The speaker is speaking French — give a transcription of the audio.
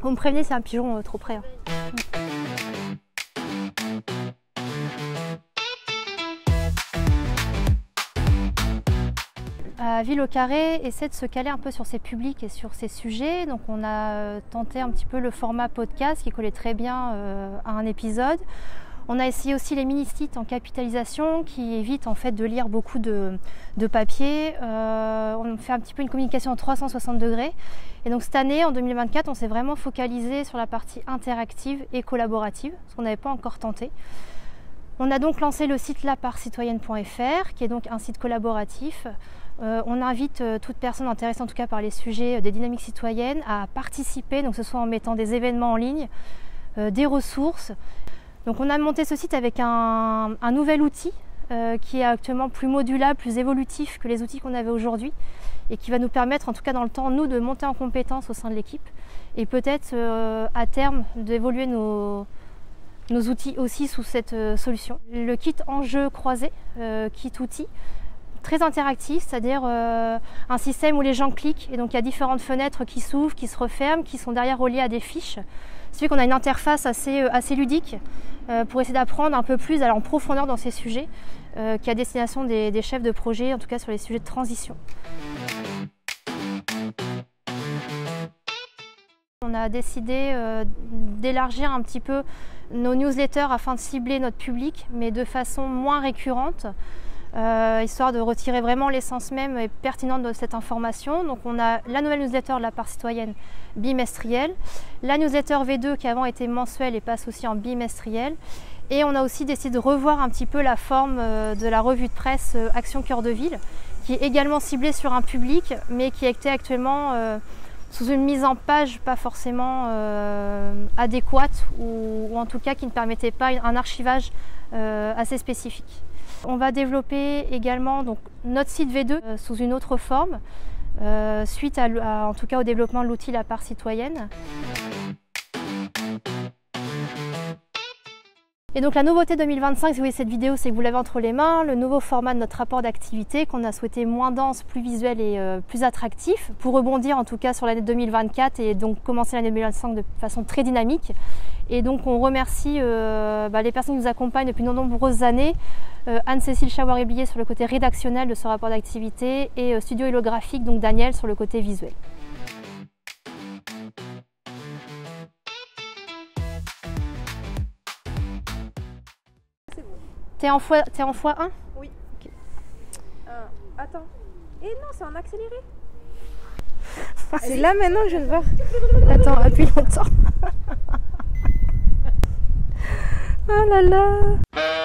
Vous me prévenez, c'est un pigeon trop près. Hein. Ville au carré essaie de se caler un peu sur ses publics et sur ses sujets. Donc on a tenté un petit peu le format podcast qui collait très bien à un épisode. On a essayé aussi les mini-sites en capitalisation qui évitent en fait de lire beaucoup de papier. On fait un petit peu une communication en 360 degrés. Et donc cette année, en 2024, on s'est vraiment focalisé sur la partie interactive et collaborative, ce qu'on n'avait pas encore tenté. On a donc lancé le site lapartcitoyenne.fr qui est donc un site collaboratif. On invite toute personne intéressée en tout cas par les sujets des dynamiques citoyennes à participer, donc que ce soit en mettant des événements en ligne, des ressources. Donc on a monté ce site avec un nouvel outil qui est actuellement plus modulable, plus évolutif que les outils qu'on avait aujourd'hui et qui va nous permettre en tout cas dans le temps, nous, de monter en compétence au sein de l'équipe et peut-être à terme d'évoluer nos outils aussi sous cette solution. Le kit enjeu croisé, kit outil, très interactif, c'est-à-dire un système où les gens cliquent et donc il y a différentes fenêtres qui s'ouvrent, qui se referment, qui sont derrière reliées à des fiches. Ce qui fait qu'on a une interface assez ludique pour essayer d'apprendre un peu plus, aller en profondeur dans ces sujets qui est à destination des chefs de projet, en tout cas sur les sujets de transition. On a décidé d'élargir un petit peu nos newsletters afin de cibler notre public, mais de façon moins récurrente. Histoire de retirer vraiment l'essence même et pertinente de cette information. Donc on a la nouvelle newsletter de la part citoyenne bimestrielle, la newsletter V2 qui avant était mensuelle et passe aussi en bimestriel. Et on a aussi décidé de revoir un petit peu la forme de la revue de presse Action Cœur de Ville, qui est également ciblée sur un public, mais qui était actuellement sous une mise en page pas forcément adéquate ou en tout cas qui ne permettait pas un archivage assez spécifique. On va développer également donc, notre site V2 sous une autre forme, suite en tout cas au développement de l'outil La Part Citoyenne. Et donc la nouveauté 2025, si vous voyez cette vidéo, c'est que vous l'avez entre les mains, le nouveau format de notre rapport d'activité qu'on a souhaité moins dense, plus visuel et plus attractif, pour rebondir en tout cas sur l'année 2024 et donc commencer l'année 2025 de façon très dynamique. Et donc on remercie les personnes qui nous accompagnent depuis de nombreuses années, Anne-Cécile Chawariblier sur le côté rédactionnel de ce rapport d'activité et Studio Hélographique, donc Daniel sur le côté visuel. T'es en x1? Oui. Okay. Attends. Et non, c'est en accéléré. C'est là maintenant que je viens de voir. Attends, appuie longtemps. Oh là là.